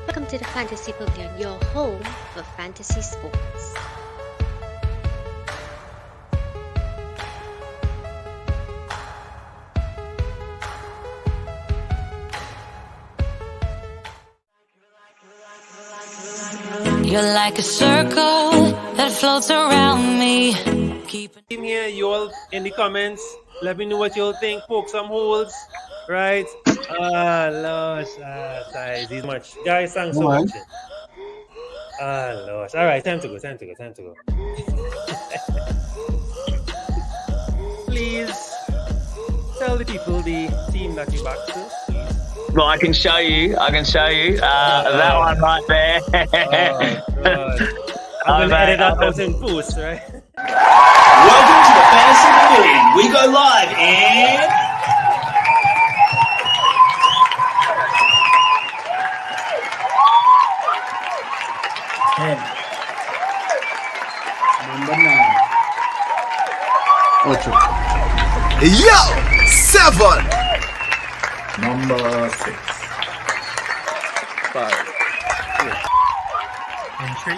Welcome to the Fantasy Pavilion, your home for fantasy sports. You're like a circle that floats around me. In here, you all in the comments, let me know what you all think. Poke some holes, right? Lord, guys, these much. Guys, thanks for watching. Lord. All right, time to go. Please tell the people the team that you back to. Please. Well, I can show you. That one right there. God. I'm gonna edit that out in post, right? Welcome to the Fantasy Pavilion. We go live in 10. Number 9. 8. Yo! 7. Number 6. 5. Entry.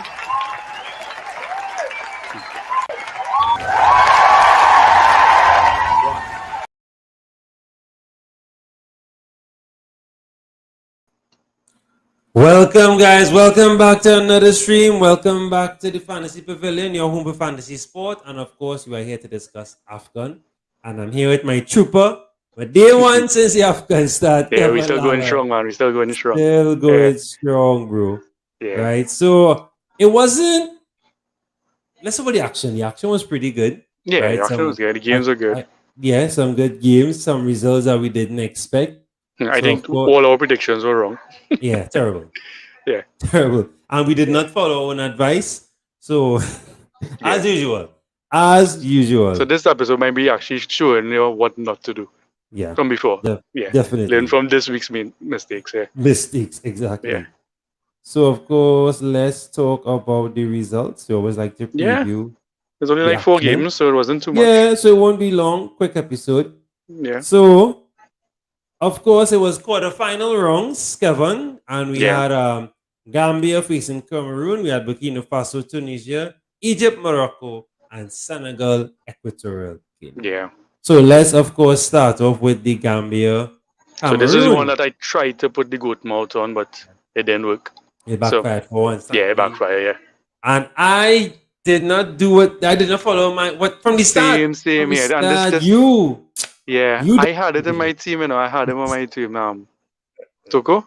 Welcome, guys. Welcome back to another stream. Welcome back to the Fantasy Pavilion, your home for fantasy sport. And of course, we are here to discuss Afcon. And I'm here with my trooper. But day one since the Afcon start. Yeah, we're still going strong, man. We're still going strong. Still going strong, bro. Yeah. Right. So it wasn't. Let's talk about the action. The action was pretty good. Yeah, right? the action was good. The games were good. Yeah, some good games, some results that we didn't expect. I think all our predictions were wrong. Yeah, terrible. Yeah. Terrible. And we did not follow our own advice. So, as usual. So this episode might be actually showing you what not to do. Yeah. From before. Definitely. Learn from this week's mistakes. Yeah. Mistakes, exactly. Yeah. So, of course, let's talk about the results. We always like to preview. There's only like 4 games, so it wasn't too much. Yeah, so it won't be long. Quick episode. Yeah. So, of course, it was quarterfinal rounds, Kevin, and we had Gambia facing Cameroon. We had Burkina Faso, Tunisia, Egypt, Morocco, and Senegal, Equatorial Guinea. Yeah. So let's, of course, start off with the Gambia. Cameroon. So this is one that I tried to put the goat mouth on, but it didn't work. It backfired for once. Yeah, it backfired, yeah. And I did not do it. I did not follow from the start. Same, yeah. And this, yeah, I had it in my team, I had him on my team. Toko?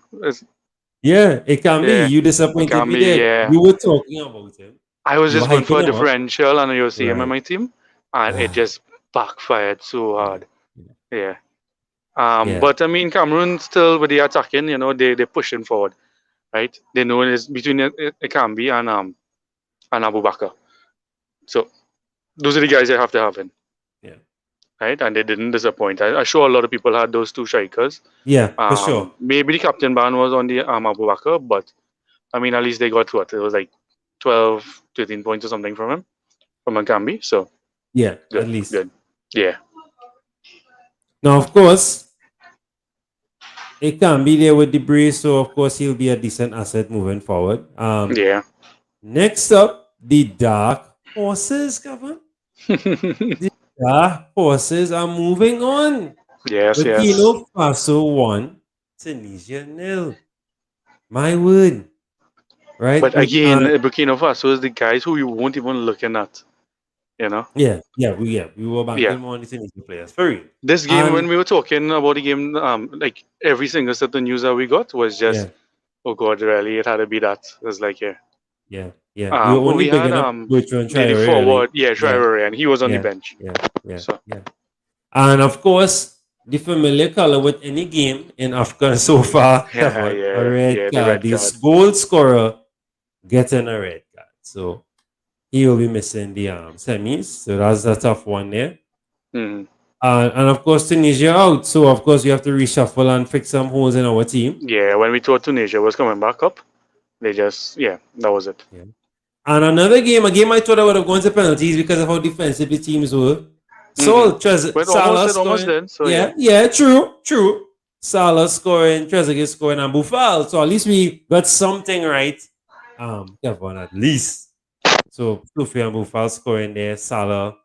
Yeah, it can be. You disappointed me there. Yeah. You were talking about him. I was just going for a differential, and you see him in my team, and it just backfired so hard. Yeah. But I mean, Cameroon still with the attacking, they're pushing forward, right? They know it's between Ikambi and Abu Bakr. So those are the guys they have to have in. Yeah. Right, and they didn't disappoint. I'm sure a lot of people had those 2 strikers. Yeah, for sure. Maybe the captain ban was on the Abu Bakr, but I mean, at least they got what? It was like 12, 13 points or something from him, from Akambi. So yeah, good, at least. Good. Yeah. Now, of course, it can be there with the brace, so of course he'll be a decent asset moving forward. Yeah. Next up, the Dark Horses, Kevin. The Horses are moving on. Yes. Burkina Faso 1, Tunisia 0. My word. Right? But again, Burkina Faso is the guys who you won't even looking at. Yeah, we were back on the Tunisia players. For real. This game, when we were talking about the game, like every single set of news that we got was just, oh God, really, it had to be that. It was like, Yeah. We had the forward, Traore, and he was on the bench. And of course, the familiar color with any game in Afcon so far, a red card. This goal scorer getting a red card. So he will be missing the semis. So that's a tough one there. Mm-hmm. And of course, Tunisia out. So of course, we have to reshuffle and fix some holes in our team. Yeah, when we thought Tunisia was coming back up, they just, that was it. Yeah. And another game, I thought I would have gone to penalties because of how defensive the teams were. So, almost did. So true. Salah scoring, Trezeguet scoring, and Buffal. So at least we got something right. Kevin, at least. So Sufi and Buffal scoring there, Salah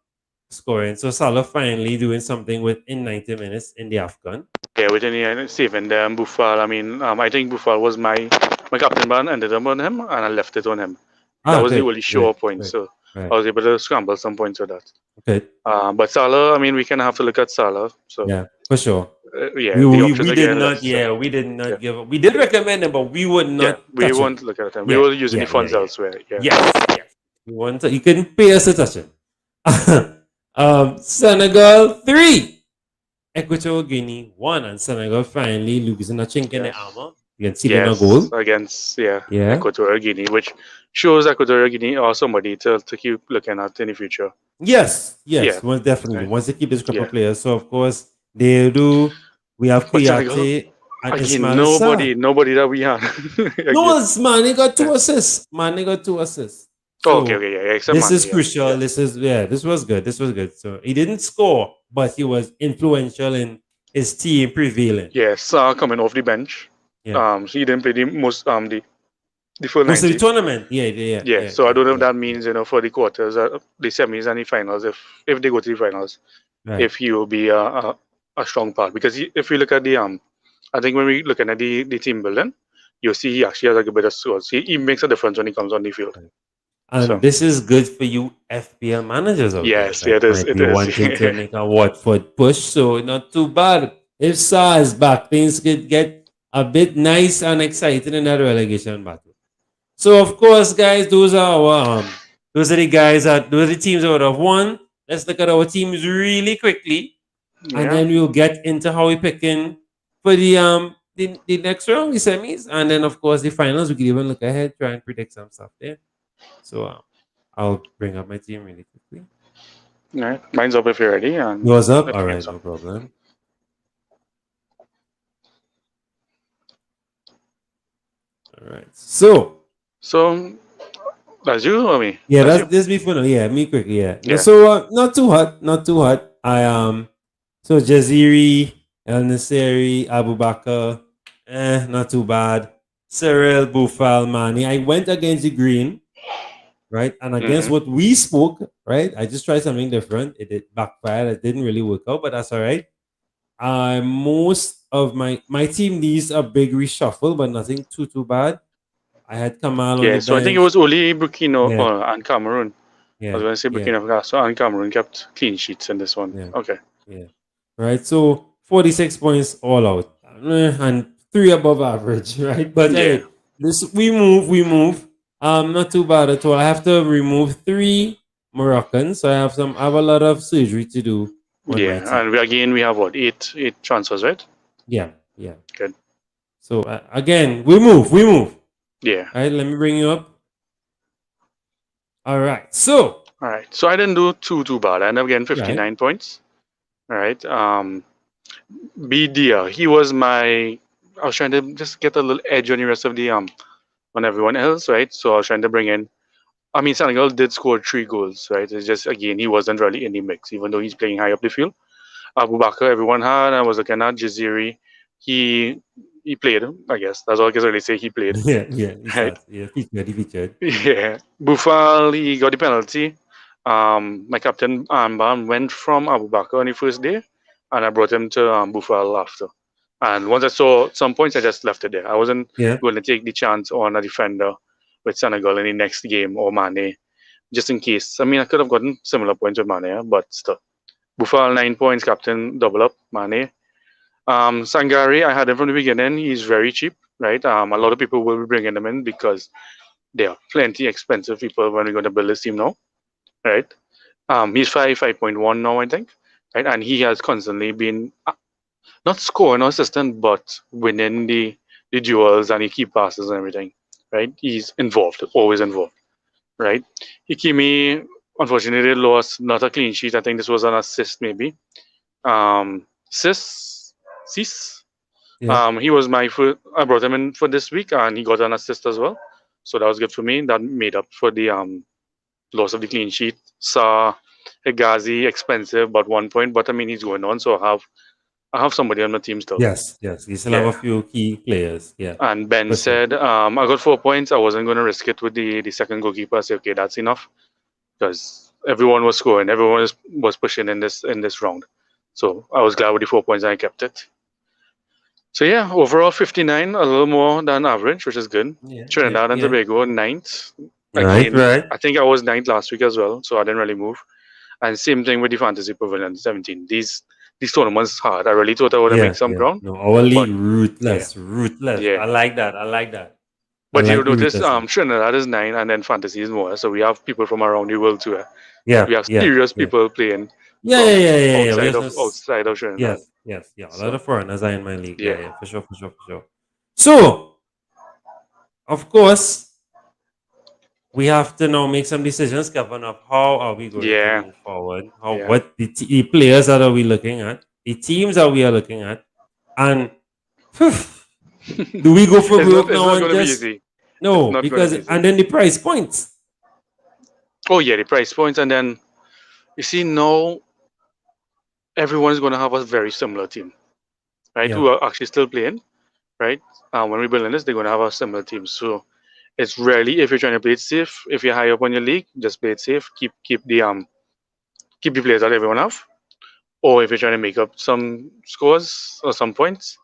scoring. So Salah finally doing something within 90 minutes in the Afcon. Yeah, with any saving them, Buffal. I mean, I think Buffal was my captain ban, ended up on him, and I left it on him. That was the only sure point, so I was able to scramble some points with that. Okay. But Salah, I mean, we can have to look at Salah. So yeah, for sure. Yeah, we did not. Yeah, we did not give. We did recommend him, but we would not. Yeah, we won't look at him. We were using the funds elsewhere. Yeah. Yes. You want to, you can pay us to touch him. Senegal 3, Equatorial Guinea 1, and Senegal finally losing a chink in the armor. You can see them a goal against Equatorial Guinea, which shows Equatorial Guinea are somebody to keep looking at in the future. Yes, well, definitely. Once they keep this group of players, so of course they do. We have Kuyate and Ismail nobody that we have. No, Mane got 2 assists. Mane got 2 assists. So this is crucial. This was good. So he didn't score, but he was influential in his team prevailing. Yes, coming off the bench. So he didn't play the most the full 90. Most of the tournament. Yeah. So I don't know if that means for the quarters, the semis and the finals. If they go to the finals, if he will be a strong part, because if you look at the I think when we looking at the team building, you'll see he actually has like a bit of skills. He makes a difference when he comes on the field. And this is good for you FPL managers out there. Yes, it is. It is. Wanting to make a Watford push, so not too bad. If Sa is back, things could get a bit nice and exciting in that relegation battle. So of course, guys, those are the guys those are the teams that would have won. Let's look at our teams really quickly, and then we'll get into how we picking for the next round, the semis, and then of course the finals. We can even look ahead, try and predict some stuff there. So I'll bring up my team really quickly. All right, mine's up if you're ready. Yours up? All right, no problem. All right, so that's you or me? Yeah, that's me for now. Yeah, me quickly. Yeah. So not too hot. I so Jaziri, El Nasiri, Abu Bakr, not too bad. Cyril, Bufal, Mani. I went against the green, right? And against what we spoke, right? I just tried something different. It backfired. It didn't really work out, but that's all right. Most of my team needs a big reshuffle, but nothing too bad. I had Kamal on the bench. So I think it was only Burkina and Cameroon. I was going to say Burkina Faso and Cameroon kept clean sheets in this one. Okay. Yeah. Right. So 46 points all out, and 3 above average, right? But hey, we move. Not too bad at all. I have to remove 3 Moroccans, so I have a lot of surgery to do. And we have what, 8 transfers, right? Yeah. Good. So again, we move. Yeah. All right, let me bring you up. All right. So I didn't do too bad. I ended up getting 59 points. All right. Bidia, he was I was trying to just get a little edge on the rest of the on everyone else, right? So I was trying to bring in. I mean, Senegal did score 3 goals, right? It's just, again, he wasn't really in the mix, even though he's playing high up the field. Abu Bakr, everyone had. I was looking at Jaziri. He played, I guess. That's all I can really say. He played. Yeah. He featured. Yeah. Bufal, he got the penalty. My captain, Armband, went from Abu Bakr on the first day, and I brought him to Bufal after. And once I saw some points, I just left it there. I wasn't going to take the chance on a defender with Senegal in the next game or Mane, just in case. I mean, I could have gotten similar points with Mane, but still. Bufal 9 points, captain, double up, Mane. Sangari, I had him from the beginning. He's very cheap, right? A lot of people will be bringing him in because they are plenty expensive people when we're going to build this team now, right? He's 5.1 now, I think, right? And he has constantly been not scoring or assistant, but winning the duels and the key passes and everything, right? He's involved, always involved, right? Ikimi, unfortunately, lost not a clean sheet. I think this was an assist, maybe. Sis. He was my first. I brought him in for this week, and he got an assist as well. So that was good for me. That made up for the loss of the clean sheet. Hegazi, expensive, but 1 point. But I mean, he's going on, so I have I have somebody on my team still. Yes. You still have a few key players. Yeah. And Ben said, I got 4 points. I wasn't going to risk it with the second goalkeeper. I said, okay, that's enough, because everyone was scoring, everyone was pushing in this round. So I was glad with the 4 points and I kept it. So yeah, overall 59, a little more than average, which is good. Trinidad and Tobago 9th. Again, Right. I think I was 9th last week as well, so I didn't really move. And same thing with the Fantasy Pavilion 17. These tournaments hard. I really thought I would make some ground. No, our league ruthless. I like that. But you notice Trinidad is 9 and then Fantasy is more. So we have people from around the world too. Yeah. We have serious people playing. Outside of Trinidad. Yes. A lot of foreigners are in my league. Yeah, for sure. So, of course, we have to now make some decisions, Kevin, of how are we going to move forward? What the players that are we looking at? The teams that we are looking at? And do we go for broke now and just... No, because... And then the price points. Oh, yeah, the price points. And then, you see, now everyone is going to have a very similar team, right? Who are actually still playing, right? When we build in this, they're going to have a similar team. So it's rarely, if you're trying to play it safe, if you're high up on your league, just play it safe. Keep the players that everyone have. Or if you're trying to make up some scores or some points,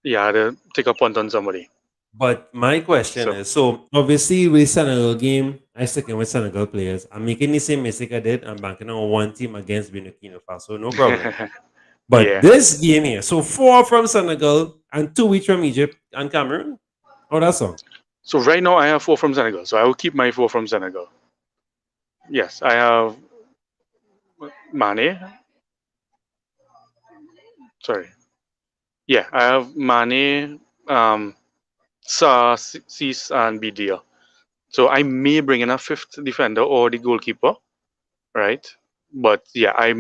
you have to take a punt on somebody. But my question is, so obviously with Senegal game, I sticking with Senegal players. I'm making the same mistake I did. I'm banking on one team against Burkina Faso, no problem. But this game here, so 4 from Senegal and 2 each from Egypt and Cameroon. Oh, that's all. So right now I have 4 from Senegal. So I will keep my 4 from Senegal. Yes, I have Mane. Sorry. Yeah, I have Mane, Sa, Cis, and Bidia. So I may bring in a 5th defender or the goalkeeper, right? But yeah, I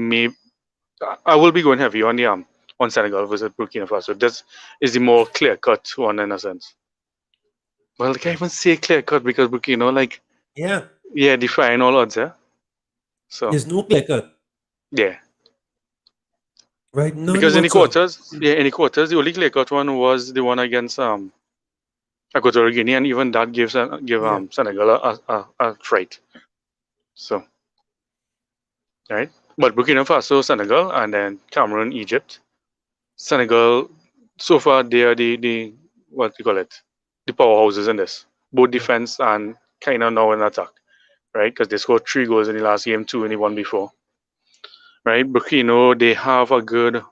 will be going heavy on the on Senegal versus Burkina Faso. This is the more clear-cut one in a sense. Well, I can't even say clear-cut because Burkina, defying all odds, yeah. So there's no clear-cut. Yeah. Right. Because in the quarters, the only clear-cut one was the one against Equatorial Guinea, and even that give Senegal a fright. So, right. But Burkina Faso, Senegal, and then Cameroon, Egypt. Senegal, so far they are the what you call it, the powerhouses in this, both defense and kind of now in attack, right? Because they scored 3 goals in the last game, 2 in the one before, right? Burkina, they have a good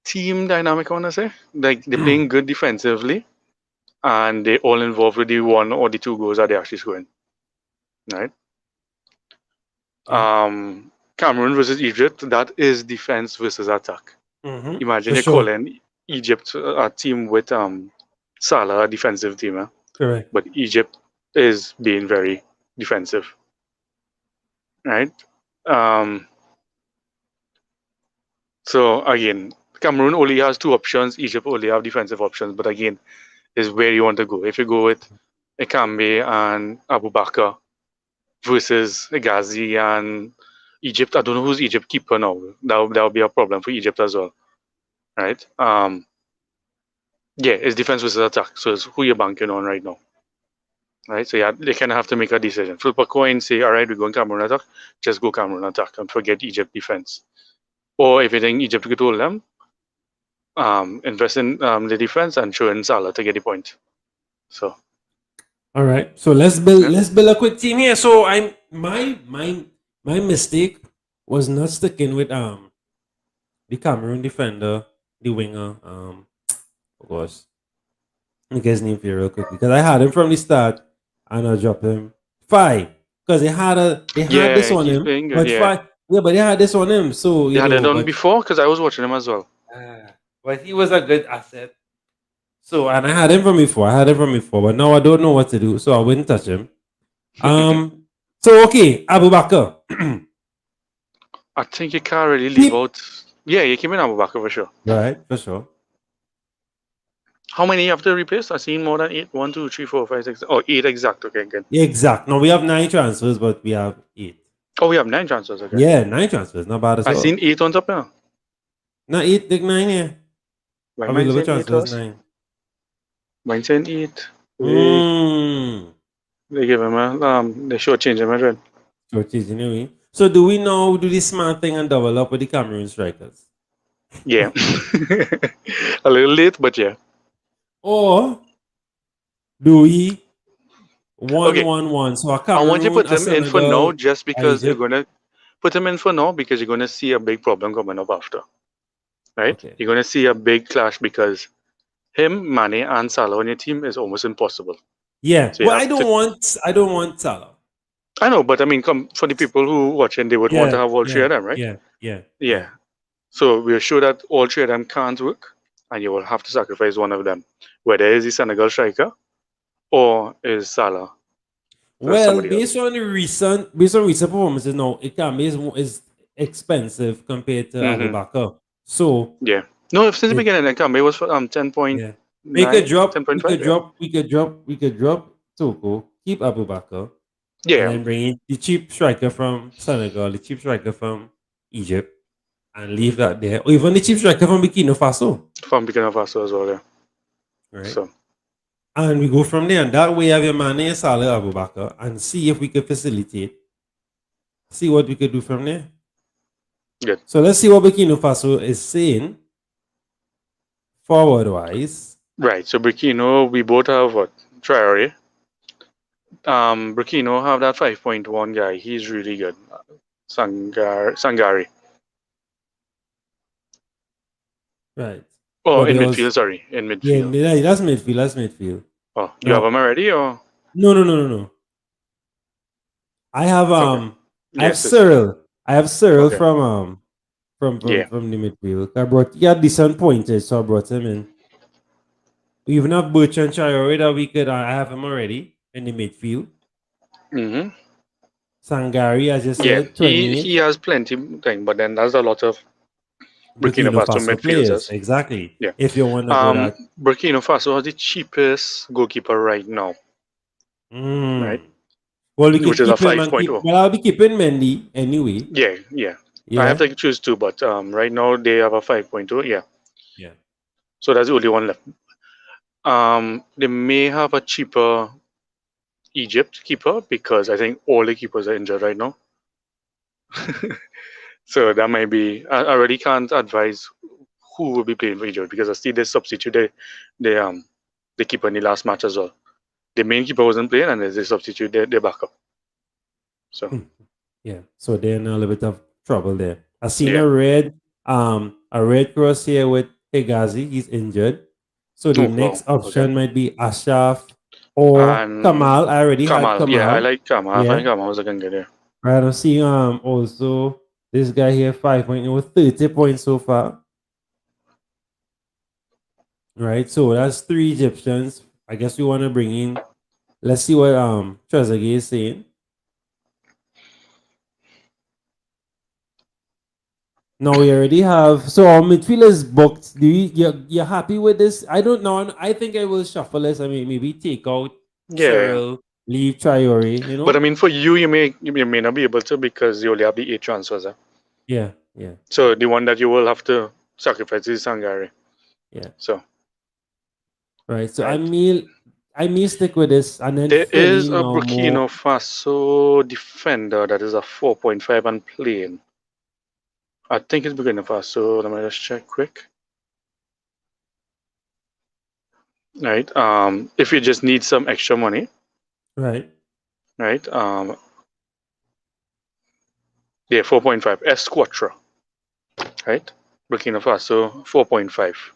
team dynamic, I want to say. Like, they're playing good defensively, and they all involved with the 1 or the 2 goals that they actually scoring, right? Cameroon versus Egypt, that is defense versus attack. Imagine you're calling Egypt a team with Salah, a defensive team. Correct. But Egypt is being very defensive, right? So again, Cameroon only has 2 options. Egypt only have defensive options. But again, is where you want to go. If you go with Ekambi and Abu Bakr versus Ghazi and Egypt, I don't know who's Egypt keeper now. That will be a problem for Egypt as well, right? It's defense versus attack. So it's who you're banking on right now, right? So they kind of have to make a decision. Flip a coin, say, all right, we're going Cameroon attack. Just go Cameroon attack and forget Egypt defense. Or if you think Egypt could hold them, invest in the defense and show in Salah to get the point. So, all right. So let's build a quick team here. So my mistake was not sticking with the Cameroon defender, the winger. Of course, let me get his name for you real quick because I had him from the start and I dropped him 5 because they had this on him, but 5. Yeah, but they had this on him. So they had it done before because I was watching him as well. But he was a good asset. So, and I had him from before. But now I don't know what to do. So I wouldn't touch him. So, okay, Abu Bakr. I think you can't really leave out. Yeah, you came in Abu Bakr for sure. Right, for sure. How many you have to replace? I've seen more than 8. 1, 2, 3, 4, 5, 6. Oh, 8 exact. Okay, good. Exact. No, we have 9 transfers, but we have 8. Oh, we have 9 transfers. Okay. Yeah, 9 transfers. Not bad as well. I've seen 8 on top now. Not 8, take 9 here. Why mine Available saying 8 transfers was? 9. Mine saying 8. Mm. They give him a they short-change him a run. Shortage anyway. So do we now do this smart thing and double up with the Cameroon strikers? Yeah. A little late, but yeah. Or do we one Okay. one one? So a I want you to Cameroon, put a them in for now Senegal, just a because you're Egypt. gonna put them in for now because you're gonna see a big problem coming up after. Right? Okay. You're gonna see a big clash because him, Mane, and Salah on your team is almost impossible. Yeah. So you Well, have to. I don't want Salah. I know, but I mean, come for the people who watching, they would want to Yeah, have all three yeah, of them, right? yeah, yeah, Yeah. So we're sure that all three of them can't work, and you will have to sacrifice one of them, whether it's the Senegal striker or is Salah or Well, somebody else. based on recent performances, now it can be is expensive compared to Abu Mm-hmm. Bakr. So Yeah. No, since the it beginning, the Kambe was for 10.9, yeah. We could drop, 10.5, yeah. we could drop Toko, keep Abu Bakr, and Yeah, then bring in the cheap striker from Senegal, the cheap striker from Egypt, and leave that there. Or even the cheap striker from Burkina Faso. from Burkina Faso as well, yeah. Right. So, And we go from there. And that way have your Mane, Salah, Abu Bakr, and see if we could facilitate. See what we could do from there. good. So let's see what Burkina Faso is saying forward wise. Right, so Burkina, we both have what? Traore. Burkina have that 5.1 guy. He's really good. Sangari. Right. Oh, But in there was midfield, sorry. In yeah, midfield. that's midfield. That's midfield. Oh, you have No, him already or? no. I have Okay. I have Yes, yes. Cyril. I have Cyril Okay. from Yeah. from the midfield. I brought he had decent pointage, so I brought him in. We even have Butch and Traore that we could I have him already in the midfield. Mm-hmm. Sangari, as you Yeah, said, he 28. has plenty thing, but then there's a lot of Burkina Burkina Faso Faso players, midfielders. exactly. Yeah. If you want to go that. Burkina Faso has the cheapest goalkeeper right now, right? Mm. Well, we Which could is a keep him and 5.0. keep. Well, I'll be keeping Mendy anyway. Yeah, yeah. I have Yeah, to choose two, but right now they have a 5.2. Yeah. yeah. So that's the only one left. They may have a cheaper Egypt keeper because I think all the keepers are injured right now. So that might be. I already can't advise who will be playing for Egypt because I see they substitute the keeper in the last match as well. The main keeper wasn't playing and they substitute their backup. So Yeah. So they're in a little bit of trouble there. I seen yeah. a red cross here with Hegazi. He's injured. So the Oh wow. next Okay. option might be Ashraf or And Kamal. I already had Kamal, yeah, I Kamal. like Kamal. I Yeah. find Kamal was a good guy there. Right. I'm seeing also this guy here 5 point with 30 points so far. Right. So that's 3 Egyptians. I guess we want to bring in. Let's see what Trezeguet is saying. No, we already have. So our midfield is booked. You're happy with this? I don't know. I think I will shuffle this. I mean, maybe take out Yeah. Cyril, leave Traore. You But I know? mean for you may not be able to because you only have the 8 transfers. Yeah, yeah, So the one that you will have to sacrifice is Sangari. yeah. So Right. So right. I may stick with this, and then There is Femi a no more. Burkina Faso defender that is a 4.5 and playing. I think it's Burkina Faso. Let me just check quick. Right. If you just need some extra money, Right. right? Yeah, 4.5. Esquatra. Right? Burkina Faso, 4.5.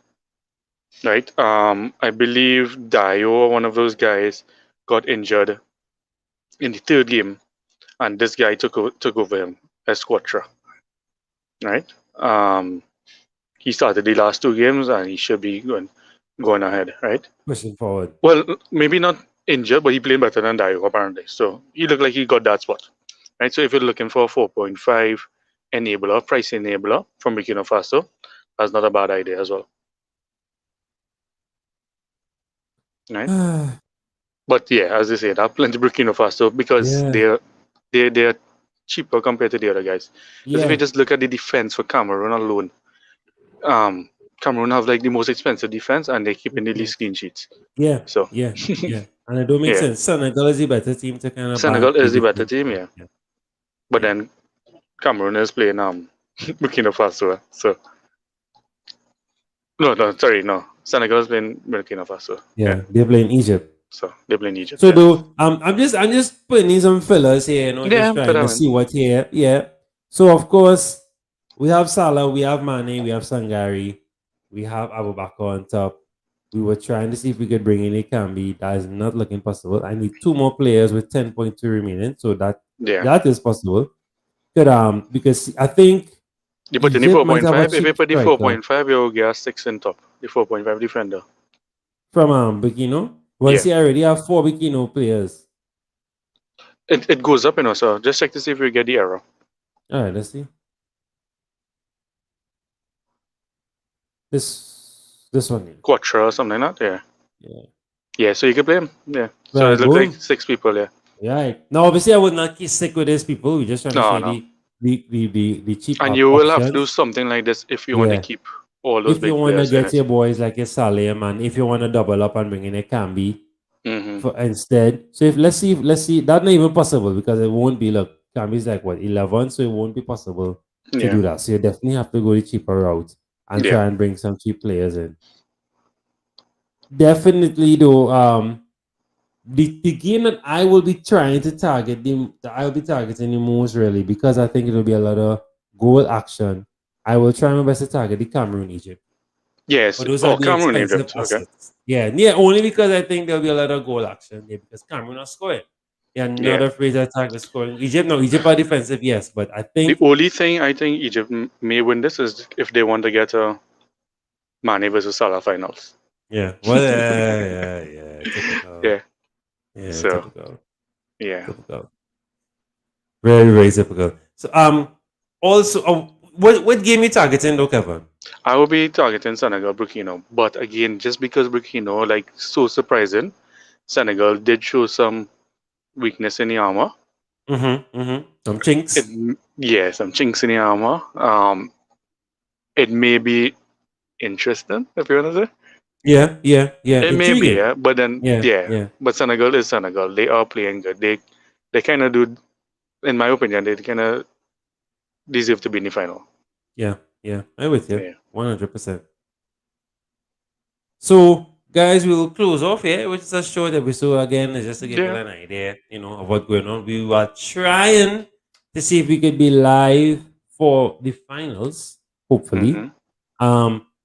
Right? I believe Dio, one of those guys, got injured in the third game, and this guy took over him, Esquatra. Right? He started the last 2 games, and he should be going ahead. Right? Pushing forward. Well, maybe not injured, but he played better than Dio apparently. So he looked like he got that spot. Right? So if you're looking for a 4.5 enabler, price enabler from Burkina Faso, that's not a bad idea as well. Right? But yeah, as they say, there are plenty Burkina Faso because Yeah. they're cheaper compared to the other guys. Because if you Yeah. just look at the defense for Cameroon alone, Cameroon have like the most expensive defense and they keep in the least clean sheets. Yeah, So yeah, yeah. And it don't make yeah, sense. Senegal is the better team to kind of back Senegal the is the better defense. team, yeah. Yeah, But yeah, then Cameroon is playing Burkina Faso. So no. Senegal is playing Burkina Faso. Yeah. yeah. They're playing Egypt. So they're playing Egypt. So Yeah. though, I'm just putting in some fillers here, just Yeah, but trying I to mean, see what here. Yeah. So of course, we have Salah, we have Mane, we have Sangari, we have Abubakar on top. We were trying to see if we could bring in a Kambi. That is not looking possible. I need two more players with 10.2 remaining, so yeah. that is possible. But because I think You put in the Egypt might have a 4.5. If you cheap put the striker 4.5, you'll get 6 in top. The 4.5 defender. from Bikino. Well, Yeah. see, I already have 4 Bikino players. It goes up, so just check to see if you get the error. All right, let's see. This one here. Quattro or something like that. Yeah. Yeah. Yeah, so you can play him. Yeah. So Right, it looks like boom. 6 people, yeah. Right. Now, obviously, I would not stick with these people. We're just trying to No, say no. the cheap And you will have to options. do something like this if you want to Yeah. keep all those If you big want to players in get it. your boys like your Salim, and if you want to double up and bring in a Cambi Hmm. for instead. So if let's see, that's not even possible because it won't be. Look, Cambi's like what 11, so it won't be possible to Yeah. do that. So you definitely have to go the cheaper route and Yeah. try and bring some cheap players in. Definitely though, the game that I will be trying to target I'll be targeting the most really because I think it'll be a lot of goal action. I will try my best to target the Cameroon Egypt. Yes. But those are Oh, the Cameroon, expensive Egypt. Okay. assets. Yeah, only because I think there'll be a lot of goal action there because Cameroon are scoring. They're not Yeah. afraid to attack the scoring. Egypt are defensive, yes, but I The think only thing I think Egypt may win this is if they want to get a Mane versus Salah finals. yeah. Well, yeah. Typical. Yeah. Yeah, So typical. yeah. Typical. Very, very typical. So also what game you targeting though, Kevin? I will be targeting Senegal, Burkina. But again, just because Burkina like so surprising, Senegal did show some weakness in the armor. Some chinks. Some chinks in the armor. It may be interesting, if you want to say. Yeah. It may be, Intriguing. yeah. But then, Yeah. But Senegal is Senegal. They are playing good. They kind of do, in my opinion, they kind of deserve to be in the final. Yeah. I'm with you. Yeah. 100%. So, guys, we'll close off here, which is a short episode again, just to give you an idea, of what's going on. We were trying to see if we could be live for the finals, hopefully.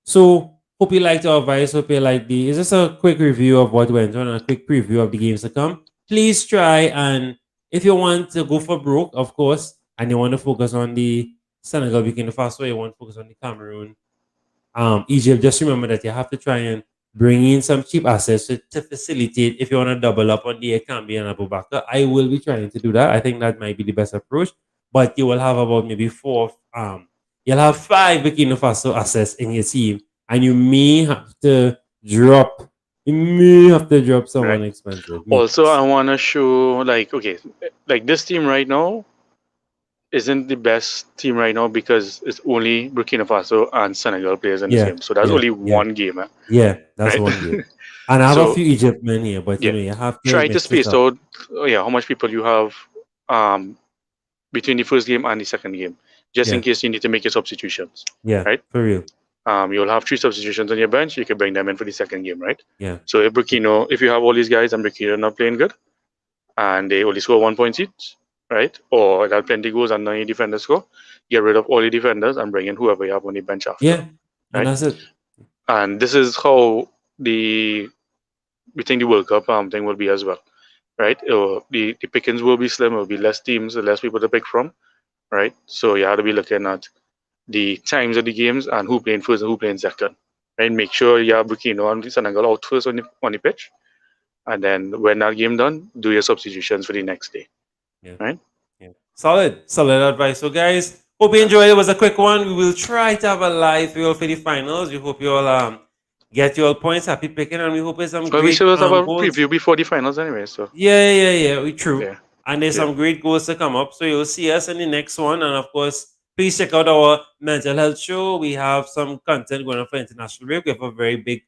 So hope you liked our advice. Hope you like it's just a quick review of what went on and a quick preview of the games to come. Please try, and if you want to go for broke, of course, and you want to focus on the Senegal Burkina Faso, you want to focus on the Cameroon, Egypt, just remember that you have to try and bring in some cheap assets to facilitate if you want to double up on the Akambi and Abubakar. I will be trying to do that. I think that might be the best approach. But you will have about maybe you'll have 5 Burkina Faso assets in your team, and you may have to drop someone expensive. Also, I want to show like this team right now isn't the best team right now because it's only Burkina Faso and Senegal players in the game. So that's only one game. Yeah, that's right? one game. And I have a few Egypt men here, but you have to try to space out how much people you have between the first game and the second game, just in case you need to make your substitutions. Yeah, right. For real. You'll have 3 substitutions on your bench. You can bring them in for the second game, right? Yeah. So if you have all these guys and Burkina not playing good, and they only score 1 point each, right? Or they'll plenty goals and none of your defenders score, get rid of all your defenders and bring in whoever you have on the bench after. Yeah, and that's it. And this is how we think the World Cup thing will be as well, right? The pickings will be slim. It will be less teams, less people to pick from, right? So you have to be looking at the times of the games and who playing first and who playing second, right? Make sure you have Burkina and Senegal out first on the pitch, and then when that game done, do your substitutions for the next day. Yeah. Right? Yeah. Solid advice. So guys, hope you enjoyed it. It was a quick one. We will try to have a live for the finals. We hope you all get your points, happy picking, and we hope there's some great we should have a goals. preview before the finals anyway. So yeah, we true. Yeah. And there's some great goals to come up. So you'll see us in the next one, and of course, Please check out our mental health show. We have some content going on for international break. We have a very big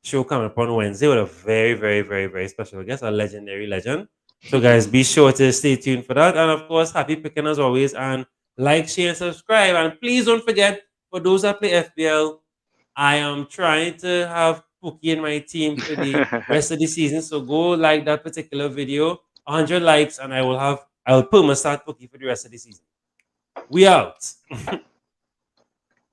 show coming up on Wednesday with a very, very, very, very special guest, a legendary legend. So, guys, be sure to stay tuned for that. And of course, happy picking as always. And like, share, and subscribe. And please don't forget, for those that play FBL, I am trying to have Pookie in my team for the rest of the season. So go like that particular video, 100 likes, and I will put my start Pookie for the rest of the season. We out.